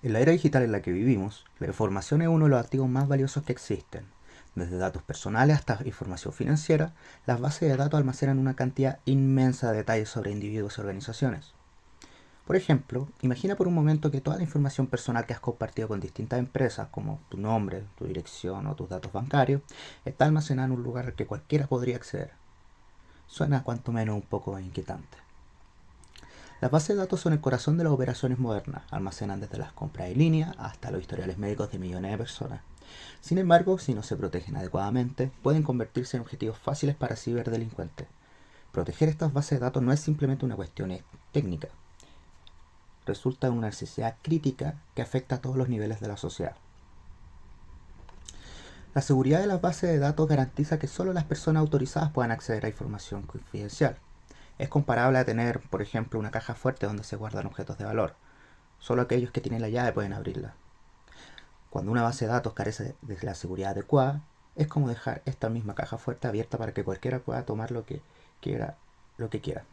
En la era digital en la que vivimos, la información es uno de los activos más valiosos que existen. Desde datos personales hasta información financiera, las bases de datos almacenan una cantidad inmensa de detalles sobre individuos y organizaciones. Por ejemplo, imagina por un momento que toda la información personal que has compartido con distintas empresas, como tu nombre, tu dirección o tus datos bancarios, está almacenada en un lugar al que cualquiera podría acceder. Suena cuanto menos un poco inquietante. Las bases de datos son el corazón de las operaciones modernas, almacenan desde las compras en línea hasta los historiales médicos de millones de personas. Sin embargo, si no se protegen adecuadamente, pueden convertirse en objetivos fáciles para ciberdelincuentes. Proteger estas bases de datos no es simplemente una cuestión técnica, resulta en una necesidad crítica que afecta a todos los niveles de la sociedad. La seguridad de las bases de datos garantiza que solo las personas autorizadas puedan acceder a información confidencial. Es comparable a tener, por ejemplo, una caja fuerte donde se guardan objetos de valor. Solo aquellos que tienen la llave pueden abrirla. Cuando una base de datos carece de la seguridad adecuada, es como dejar esta misma caja fuerte abierta para que cualquiera pueda tomar quiera, lo que quiera.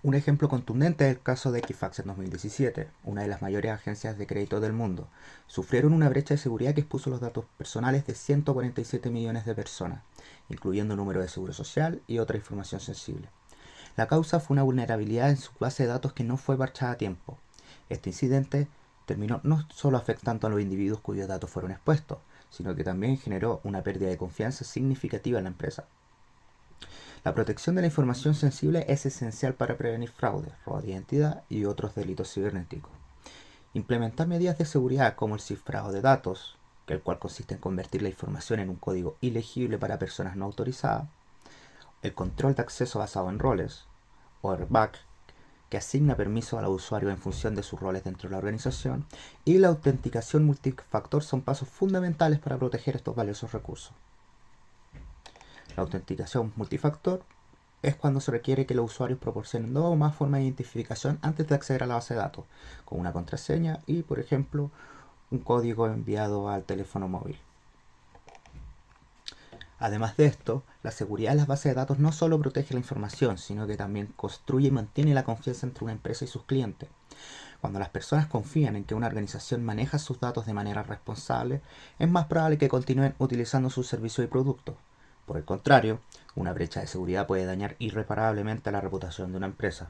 Un ejemplo contundente es el caso de Equifax en 2017, una de las mayores agencias de crédito del mundo. Sufrieron una brecha de seguridad que expuso los datos personales de 147 millones de personas, incluyendo número de seguro social y otra información sensible. La causa fue una vulnerabilidad en su base de datos que no fue parchada a tiempo. Este incidente terminó no solo afectando a los individuos cuyos datos fueron expuestos, sino que también generó una pérdida de confianza significativa en la empresa. La protección de la información sensible es esencial para prevenir fraudes, robo de identidad y otros delitos cibernéticos. Implementar medidas de seguridad como el cifrado de datos, el cual consiste en convertir la información en un código ilegible para personas no autorizadas, el control de acceso basado en roles, o airbag, que asigna permiso a los usuarios en función de sus roles dentro de la organización, y la autenticación multifactor son pasos fundamentales para proteger estos valiosos recursos. La autenticación multifactor es cuando se requiere que los usuarios proporcionen dos o más formas de identificación antes de acceder a la base de datos, con una contraseña y, por ejemplo, un código enviado al teléfono móvil. Además de esto, la seguridad de las bases de datos no solo protege la información, sino que también construye y mantiene la confianza entre una empresa y sus clientes. Cuando las personas confían en que una organización maneja sus datos de manera responsable, es más probable que continúen utilizando sus servicios y productos. Por el contrario, una brecha de seguridad puede dañar irreparablemente la reputación de una empresa.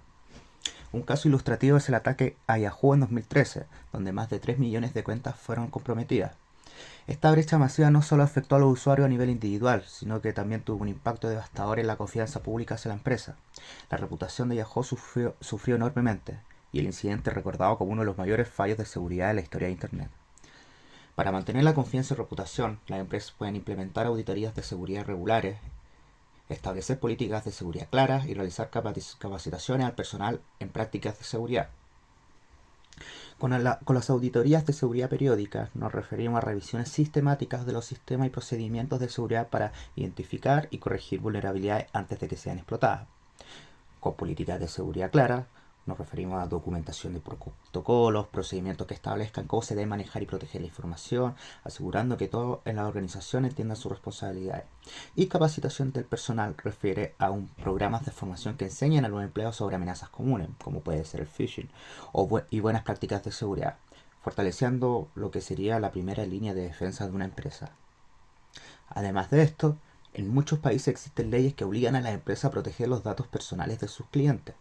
Un caso ilustrativo es el ataque a Yahoo en 2013, donde más de 3 millones de cuentas fueron comprometidas. Esta brecha masiva no solo afectó a los usuarios a nivel individual, sino que también tuvo un impacto devastador en la confianza pública hacia la empresa. La reputación de Yahoo sufrió enormemente, y el incidente es recordado como uno de los mayores fallos de seguridad de la historia de Internet. Para mantener la confianza y reputación, las empresas pueden implementar auditorías de seguridad regulares, establecer políticas de seguridad claras y realizar capacitaciones al personal en prácticas de seguridad. Con las auditorías de seguridad periódicas nos referimos a revisiones sistemáticas de los sistemas y procedimientos de seguridad para identificar y corregir vulnerabilidades antes de que sean explotadas. Con políticas de seguridad claras nos referimos a documentación de protocolos, procedimientos que establezcan cómo se debe manejar y proteger la información, asegurando que todos en la organización entiendan sus responsabilidades. Y capacitación del personal refiere a programas de formación que enseñan a los empleados sobre amenazas comunes, como puede ser el phishing, y buenas prácticas de seguridad, fortaleciendo lo que sería la primera línea de defensa de una empresa. Además de esto, en muchos países existen leyes que obligan a las empresas a proteger los datos personales de sus clientes.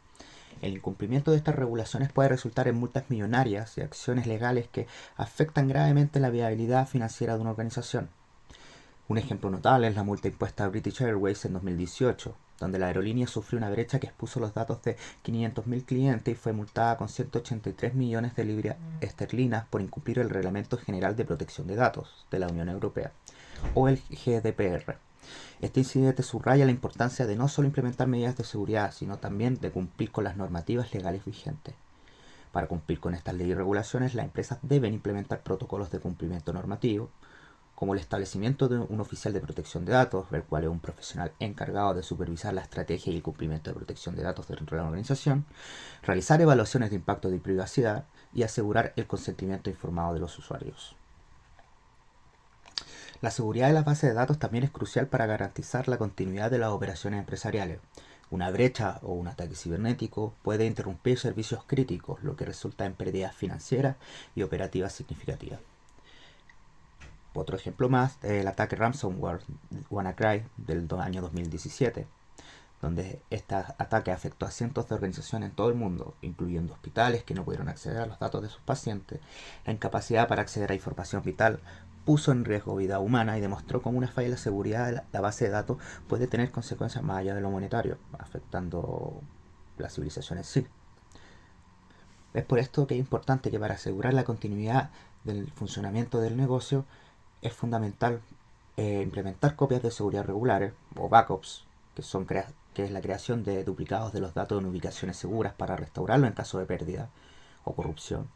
El incumplimiento de estas regulaciones puede resultar en multas millonarias y acciones legales que afectan gravemente la viabilidad financiera de una organización. Un ejemplo notable es la multa impuesta a British Airways en 2018, donde la aerolínea sufrió una brecha que expuso los datos de 500.000 clientes y fue multada con 183 millones de libras esterlinas por incumplir el Reglamento General de Protección de Datos de la Unión Europea, o el GDPR. Este incidente subraya la importancia de no solo implementar medidas de seguridad, sino también de cumplir con las normativas legales vigentes. Para cumplir con estas leyes y regulaciones, las empresas deben implementar protocolos de cumplimiento normativo, como el establecimiento de un oficial de protección de datos, el cual es un profesional encargado de supervisar la estrategia y el cumplimiento de protección de datos dentro de la organización, realizar evaluaciones de impacto de privacidad y asegurar el consentimiento informado de los usuarios. La seguridad de las bases de datos también es crucial para garantizar la continuidad de las operaciones empresariales. Una brecha o un ataque cibernético puede interrumpir servicios críticos, lo que resulta en pérdidas financieras y operativas significativas. Otro ejemplo más es el ataque ransomware WannaCry del año 2017, donde este ataque afectó a cientos de organizaciones en todo el mundo, incluyendo hospitales que no pudieron acceder a los datos de sus pacientes. La incapacidad para acceder a información vital puso en riesgo vida humana y demostró cómo una falla en la seguridad de la base de datos puede tener consecuencias más allá de lo monetario, afectando la civilización en sí. Es por esto que es importante que para asegurar la continuidad del funcionamiento del negocio es fundamental implementar copias de seguridad regulares o backups, que es la creación de duplicados de los datos en ubicaciones seguras para restaurarlo en caso de pérdida o corrupción.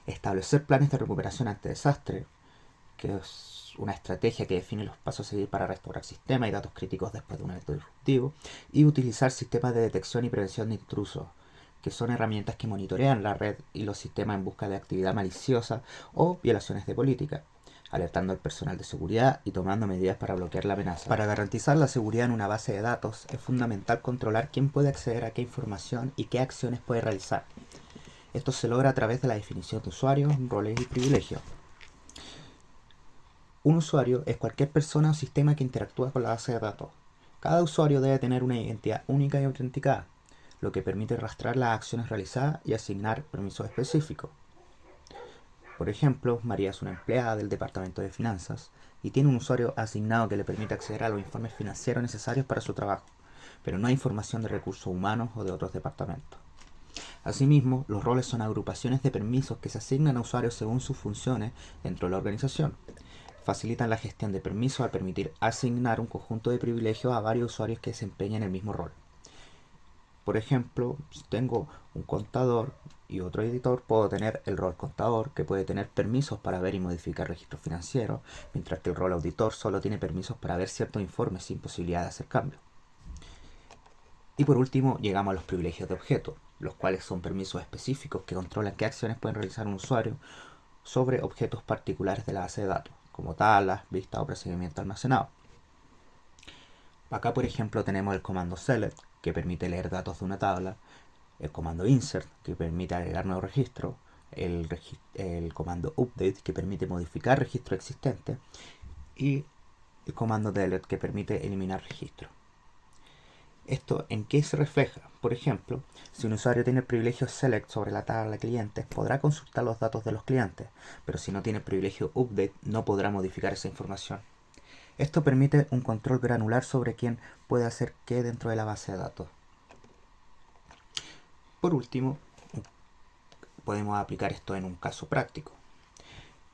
Establecer planes de recuperación ante desastre, que es una estrategia que define los pasos a seguir para restaurar sistemas y datos críticos después de un evento disruptivo. Y utilizar sistemas de detección y prevención de intrusos, que son herramientas que monitorean la red y los sistemas en busca de actividad maliciosa o violaciones de política, alertando al personal de seguridad y tomando medidas para bloquear la amenaza. Para garantizar la seguridad en una base de datos es fundamental controlar quién puede acceder a qué información y qué acciones puede realizar. Esto se logra a través de la definición de usuarios, roles y privilegios. Un usuario es cualquier persona o sistema que interactúa con la base de datos. Cada usuario debe tener una identidad única y autenticada, lo que permite rastrear las acciones realizadas y asignar permisos específicos. Por ejemplo, María es una empleada del departamento de finanzas y tiene un usuario asignado que le permite acceder a los informes financieros necesarios para su trabajo, pero no hay información de recursos humanos o de otros departamentos. Asimismo, los roles son agrupaciones de permisos que se asignan a usuarios según sus funciones dentro de la organización. Facilitan la gestión de permisos al permitir asignar un conjunto de privilegios a varios usuarios que desempeñan el mismo rol. Por ejemplo, si tengo un contador y otro editor, puedo tener el rol contador, que puede tener permisos para ver y modificar registros financieros, mientras que el rol auditor solo tiene permisos para ver ciertos informes sin posibilidad de hacer cambios. Y por último, llegamos a los privilegios de objeto, los cuales son permisos específicos que controlan qué acciones pueden realizar un usuario sobre objetos particulares de la base de datos, como tablas, vistas o procedimientos almacenados. Acá, por ejemplo, tenemos el comando select, que permite leer datos de una tabla, el comando insert, que permite agregar nuevos registros, el comando update, que permite modificar registros existentes, y el comando delete, que permite eliminar registros. ¿Esto en qué se refleja? Por ejemplo, si un usuario tiene el privilegio select sobre la tabla de clientes, podrá consultar los datos de los clientes, pero si no tiene el privilegio update, no podrá modificar esa información. Esto permite un control granular sobre quién puede hacer qué dentro de la base de datos. Por último, podemos aplicar esto en un caso práctico.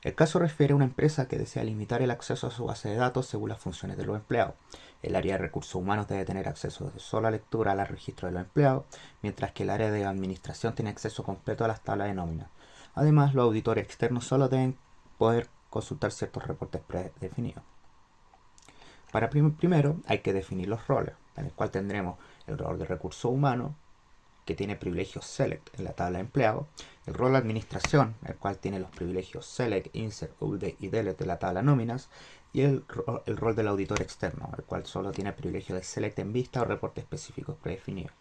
El caso refiere a una empresa que desea limitar el acceso a su base de datos según las funciones de los empleados. El área de recursos humanos debe tener acceso de sola lectura a los registros de los empleados, mientras que el área de administración tiene acceso completo a las tablas de nómina. Además, los auditores externos solo deben poder consultar ciertos reportes predefinidos. Para primero hay que definir los roles, en el cual tendremos el rol de recursos humanos, que tiene privilegios select en la tabla de empleados, el rol de administración, el cual tiene los privilegios select, insert, update y delete de la tabla nóminas, y el rol del auditor externo, el cual solo tiene privilegio de select en vista o reportes específicos predefinidos.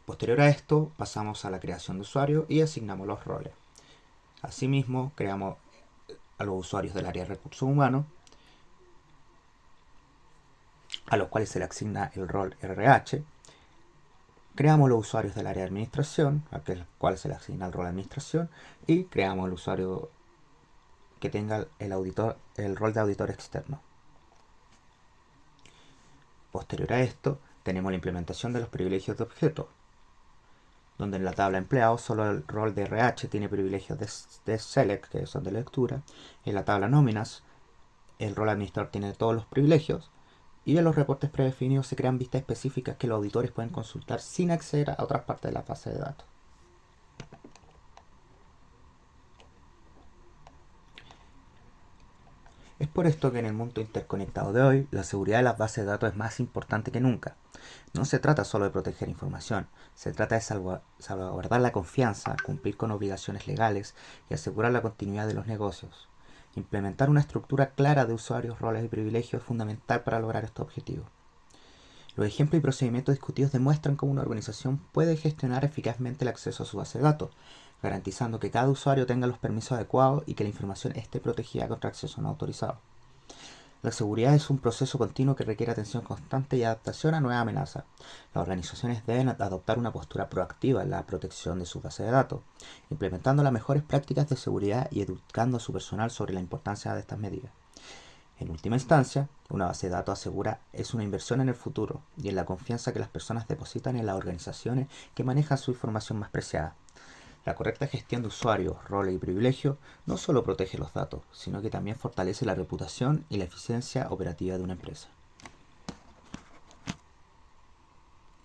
Posterior a esto, pasamos a la creación de usuarios y asignamos los roles. Asimismo, creamos a los usuarios del área de recursos humanos, a los cuales se le asigna el rol RH. Creamos los usuarios del área de administración, a los cuales se le asigna el rol de administración, y creamos el usuario que tenga el rol de auditor externo. Posterior a esto, tenemos la implementación de los privilegios de objeto, donde en la tabla empleados solo el rol de RH tiene privilegios de select, que son de lectura. En la tabla nóminas, el rol administrador tiene todos los privilegios. Y en los reportes predefinidos se crean vistas específicas que los auditores pueden consultar sin acceder a otras partes de la base de datos. Es por esto que en el mundo interconectado de hoy, la seguridad de las bases de datos es más importante que nunca. No se trata solo de proteger información, se trata de salvaguardar la confianza, cumplir con obligaciones legales y asegurar la continuidad de los negocios. Implementar una estructura clara de usuarios, roles y privilegios es fundamental para lograr estos objetivos. Los ejemplos y procedimientos discutidos demuestran cómo una organización puede gestionar eficazmente el acceso a su base de datos, garantizando que cada usuario tenga los permisos adecuados y que la información esté protegida contra acceso no autorizado. La seguridad es un proceso continuo que requiere atención constante y adaptación a nuevas amenazas. Las organizaciones deben adoptar una postura proactiva en la protección de su base de datos, implementando las mejores prácticas de seguridad y educando a su personal sobre la importancia de estas medidas. En última instancia, una base de datos asegura es una inversión en el futuro y en la confianza que las personas depositan en las organizaciones que manejan su información más preciada. La correcta gestión de usuarios, roles y privilegios no solo protege los datos, sino que también fortalece la reputación y la eficiencia operativa de una empresa.